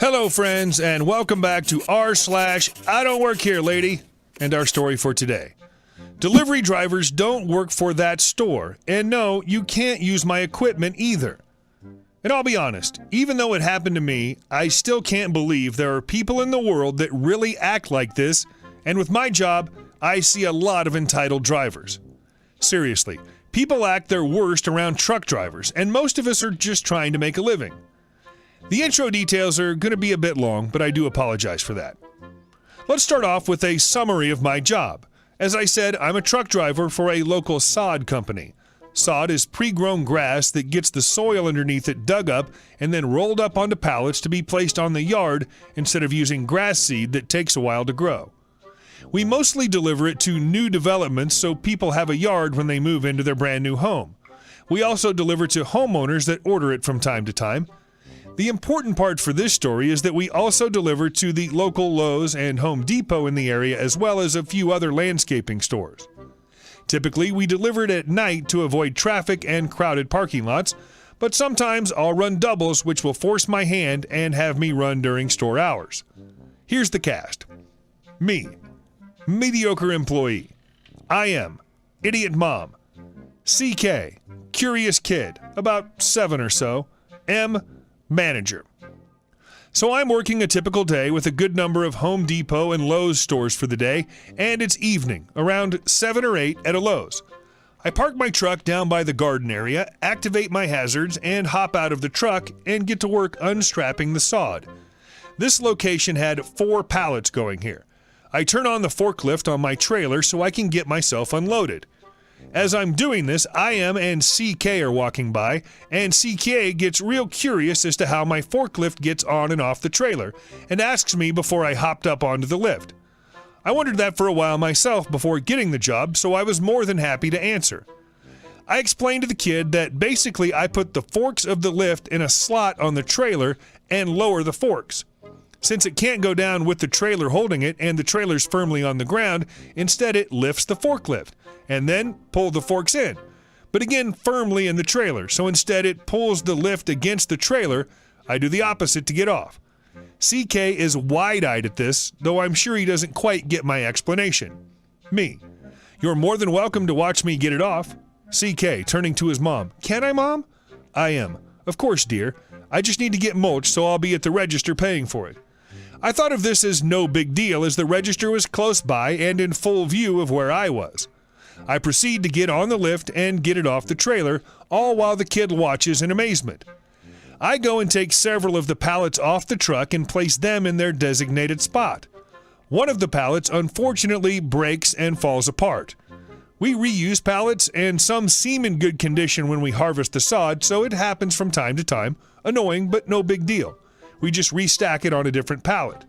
Hello, friends, and welcome back to r/IDontWorkHereLady and our story for today. Delivery drivers don't work for that store, and no, you can't use my equipment either. And I'll be honest, even though it happened to me, I still can't believe there are people in the world that really act like this, and with my job, I see a lot of entitled drivers. Seriously, people act their worst around truck drivers, and most of us are just trying to make a living. The intro details are going to be a bit long, but I do apologize for that. Let's start off with a summary of my job. As I said, I'm a truck driver for a local sod company. Sod is pre-grown grass that gets the soil underneath it dug up and then rolled up onto pallets to be placed on the yard instead of using grass seed that takes a while to grow. We mostly deliver it to new developments so people have a yard when they move into their brand new home. We also deliver to homeowners that order it from time to time. The important part for this story is that we also deliver to the local Lowe's and Home Depot in the area, as well as a few other landscaping stores. Typically, we deliver it at night to avoid traffic and crowded parking lots, but sometimes I'll run doubles, which will force my hand and have me run during store hours. Here's the cast. Me, mediocre employee. I am, idiot mom. CK, curious kid, about 7 or so. M, manager. So I'm working a typical day with a good number of Home Depot and Lowe's stores for the day, and it's evening, around 7 or 8 at a Lowe's. I park my truck down by the garden area, activate my hazards, and hop out of the truck and get to work unstrapping the sod. This location had 4 pallets going here. I turn on the forklift on my trailer so I can get myself unloaded. As I'm doing this, IM and CK are walking by, and CK gets real curious as to how my forklift gets on and off the trailer, and asks me before I hopped up onto the lift. I wondered that for a while myself before getting the job, so I was more than happy to answer. I explained to the kid that basically I put the forks of the lift in a slot on the trailer and lower the forks. Since it can't go down with the trailer holding it and the trailer's firmly on the ground, instead it lifts the forklift and then pull the forks in, but again firmly in the trailer, so instead it pulls the lift against the trailer. I do the opposite to get off. CK is wide-eyed at this, though I'm sure he doesn't quite get my explanation. Me, you're more than welcome to watch me get it off. CK, turning to his mom, can I, Mom? I am. Of course, dear. I just need to get mulch, so I'll be at the register paying for it. I thought of this as no big deal as the register was close by and in full view of where I was. I proceed to get on the lift and get it off the trailer, all while the kid watches in amazement. I go and take several of the pallets off the truck and place them in their designated spot. One of the pallets unfortunately breaks and falls apart. We reuse pallets, and some seem in good condition when we harvest the sod, so it happens from time to time. Annoying, but no big deal. We just restack it on a different pallet.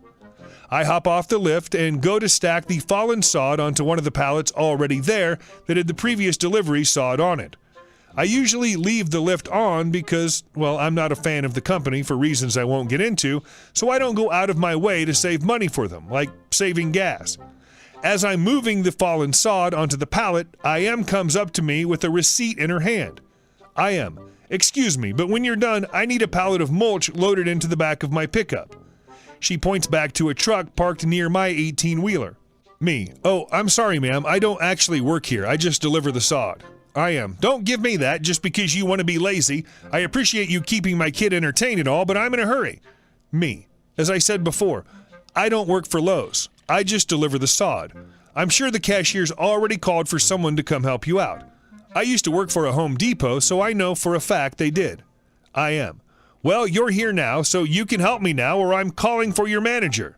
I hop off the lift and go to stack the fallen sod onto one of the pallets already there that had the previous delivery sod on it. I usually leave the lift on because, well, I'm not a fan of the company for reasons I won't get into, so I don't go out of my way to save money for them, like saving gas. As I'm moving the fallen sod onto the pallet, IM comes up to me with a receipt in her hand. IM, excuse me, but when you're done, I need a pallet of mulch loaded into the back of my pickup. She points back to a truck parked near my 18-wheeler. Me, oh, I'm sorry, ma'am, I don't actually work here, I just deliver the sod. IM, don't give me that just because you want to be lazy. I appreciate you keeping my kid entertained and all, but I'm in a hurry. Me, as I said before, I don't work for Lowe's. I just deliver the sod. I'm sure the cashier's already called for someone to come help you out. I used to work for a Home Depot, so I know for a fact they did. IM, well, you're here now, so you can help me now or I'm calling for your manager.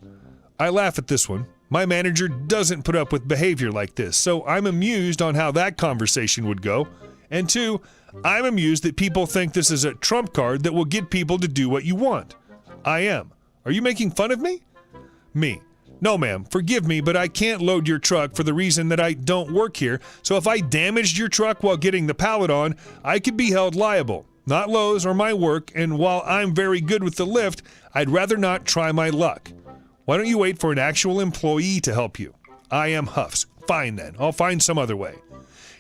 I laugh at this one. My manager doesn't put up with behavior like this, so I'm amused on how that conversation would go. And 2, I'm amused that people think this is a trump card that will get people to do what you want. IM, are you making fun of me? Me, no ma'am, forgive me, but I can't load your truck for the reason that I don't work here, so if I damaged your truck while getting the pallet on, I could be held liable. Not Lowe's or my work, and while I'm very good with the lift, I'd rather not try my luck. Why don't you wait for an actual employee to help you? IM huffs. Fine then, I'll find some other way.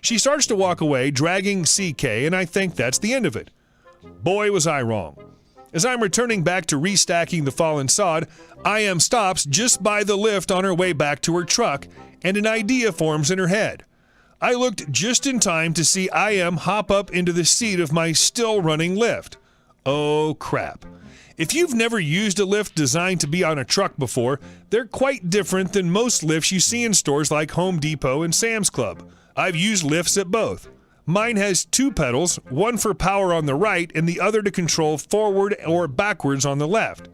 She starts to walk away, dragging CK, and I think that's the end of it. Boy, was I wrong. As I'm returning back to restacking the fallen sod, IM stops just by the lift on her way back to her truck, and an idea forms in her head. I looked just in time to see IM hop up into the seat of my still running lift. Oh crap. If you've never used a lift designed to be on a truck before, they're quite different than most lifts you see in stores like Home Depot and Sam's Club. I've used lifts at both. Mine has two pedals, one for power on the right and the other to control forward or backwards on the left.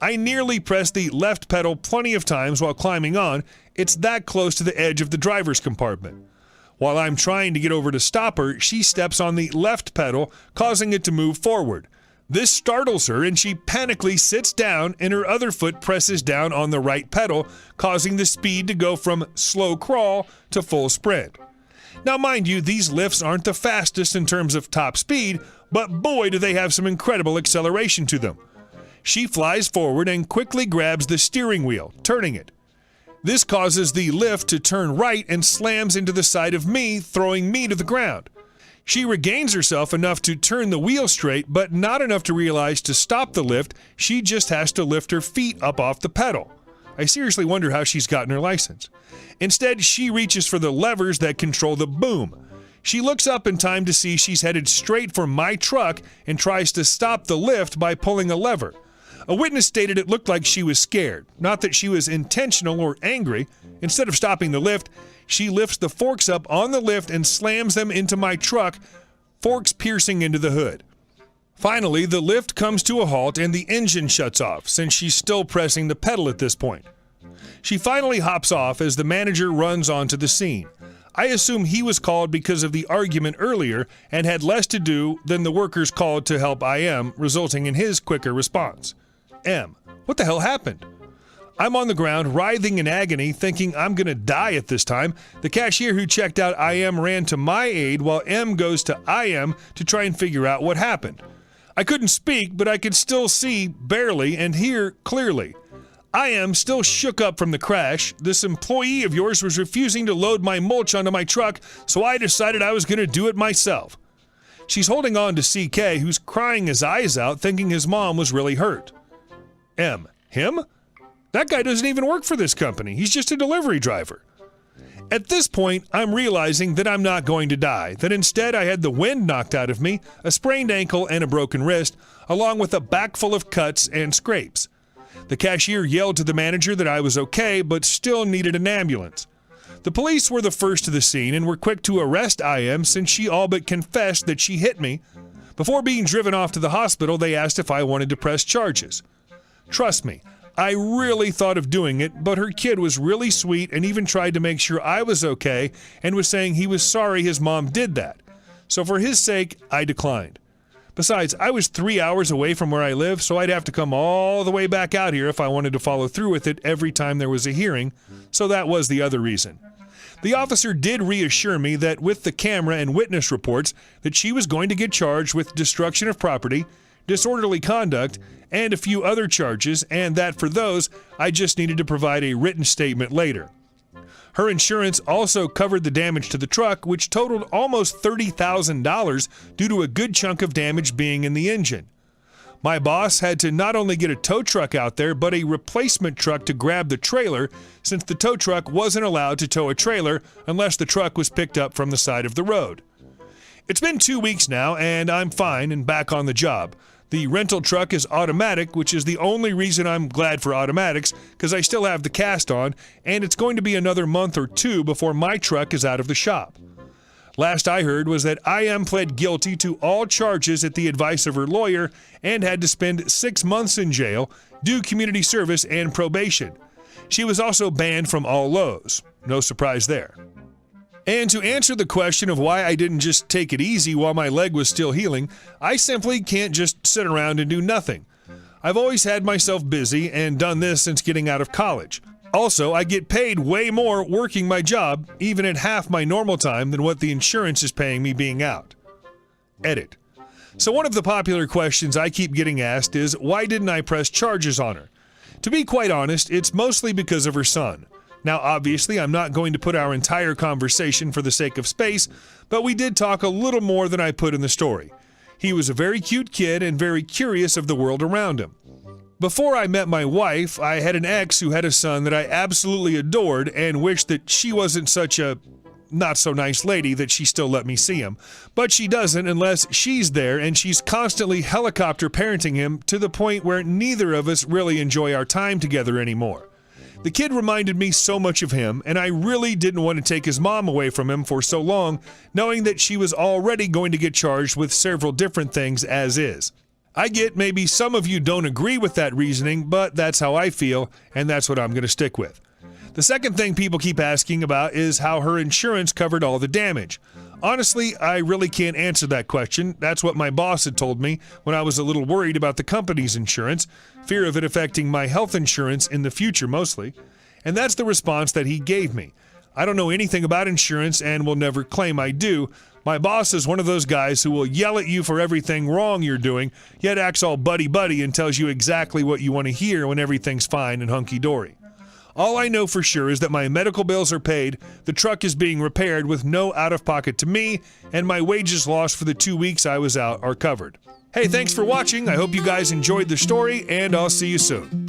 I nearly pressed the left pedal plenty of times while climbing on. It's that close to the edge of the driver's compartment. While I'm trying to get over to stop her, she steps on the left pedal, causing it to move forward. This startles her and she panically sits down and her other foot presses down on the right pedal, causing the speed to go from slow crawl to full sprint. Now mind you, these lifts aren't the fastest in terms of top speed, but boy do they have some incredible acceleration to them. She flies forward and quickly grabs the steering wheel, turning it. This causes the lift to turn right and slams into the side of me, throwing me to the ground. She regains herself enough to turn the wheel straight, but not enough to realize to stop the lift, she just has to lift her feet up off the pedal. I seriously wonder how she's gotten her license. Instead, she reaches for the levers that control the boom. She looks up in time to see she's headed straight for my truck and tries to stop the lift by pulling a lever. A witness stated it looked like she was scared, not that she was intentional or angry. Instead of stopping the lift, she lifts the forks up on the lift and slams them into my truck, forks piercing into the hood. Finally, the lift comes to a halt and the engine shuts off, since she's still pressing the pedal at this point. She finally hops off as the manager runs onto the scene. I assume he was called because of the argument earlier and had less to do than the workers called to help IM, resulting in his quicker response. M. What the hell happened? I'm on the ground, writhing in agony, thinking I'm gonna die at this time. The cashier who checked out IM ran to my aid while M goes to IM to try and figure out what happened. I couldn't speak, but I could still see barely and hear clearly. IM still shook up from the crash. This employee of yours was refusing to load my mulch onto my truck, so I decided I was gonna do it myself. She's holding on to CK, who's crying his eyes out, thinking his mom was really hurt. M. Him? That guy doesn't even work for this company. He's just a delivery driver. At this point, I'm realizing that I'm not going to die, that instead I had the wind knocked out of me, a sprained ankle and a broken wrist, along with a back full of cuts and scrapes. The cashier yelled to the manager that I was okay, but still needed an ambulance. The police were the first to the scene and were quick to arrest IM since she all but confessed that she hit me. Before being driven off to the hospital, they asked if I wanted to press charges. Trust me, I really thought of doing it, but her kid was really sweet and even tried to make sure I was okay and was saying he was sorry his mom did that. So for his sake, I declined. Besides, I was 3 hours away from where I live, so I'd have to come all the way back out here if I wanted to follow through with it every time there was a hearing, so that was the other reason. The officer did reassure me that with the camera and witness reports that she was going to get charged with destruction of property, disorderly conduct, and a few other charges, and that for those, I just needed to provide a written statement later. Her insurance also covered the damage to the truck, which totaled almost $30,000 due to a good chunk of damage being in the engine. My boss had to not only get a tow truck out there, but a replacement truck to grab the trailer, since the tow truck wasn't allowed to tow a trailer unless the truck was picked up from the side of the road. It's been 2 weeks now, and I'm fine and back on the job. The rental truck is automatic, which is the only reason I'm glad for automatics, because I still have the cast on, and it's going to be another month or two before my truck is out of the shop. Last I heard was that IM pled guilty to all charges at the advice of her lawyer and had to spend 6 months in jail, do community service and probation. She was also banned from all Lowe's. No surprise there. And to answer the question of why I didn't just take it easy while my leg was still healing, I simply can't just sit around and do nothing. I've always had myself busy and done this since getting out of college. Also, I get paid way more working my job, even at half my normal time, than what the insurance is paying me being out. Edit. So one of the popular questions I keep getting asked is, why didn't I press charges on her? To be quite honest, it's mostly because of her son. Now, obviously, I'm not going to put our entire conversation for the sake of space, but we did talk a little more than I put in the story. He was a very cute kid and very curious of the world around him. Before I met my wife, I had an ex who had a son that I absolutely adored and wished that she wasn't such a not-so-nice lady that she still let me see him. But she doesn't unless she's there, and she's constantly helicopter parenting him to the point where neither of us really enjoy our time together anymore. The kid reminded me so much of him, and I really didn't want to take his mom away from him for so long, knowing that she was already going to get charged with several different things as is. I get maybe some of you don't agree with that reasoning, but that's how I feel, and that's what I'm going to stick with. The second thing people keep asking about is how her insurance covered all the damage. Honestly, I really can't answer that question. That's what my boss had told me when I was a little worried about the company's insurance, fear of it affecting my health insurance in the future mostly. And that's the response that he gave me. I don't know anything about insurance and will never claim I do. My boss is one of those guys who will yell at you for everything wrong you're doing, yet acts all buddy-buddy and tells you exactly what you want to hear when everything's fine and hunky-dory. All I know for sure is that my medical bills are paid, the truck is being repaired with no out-of-pocket to me, and my wages lost for the 2 weeks I was out are covered. Hey, thanks for watching. I hope you guys enjoyed the story, and I'll see you soon.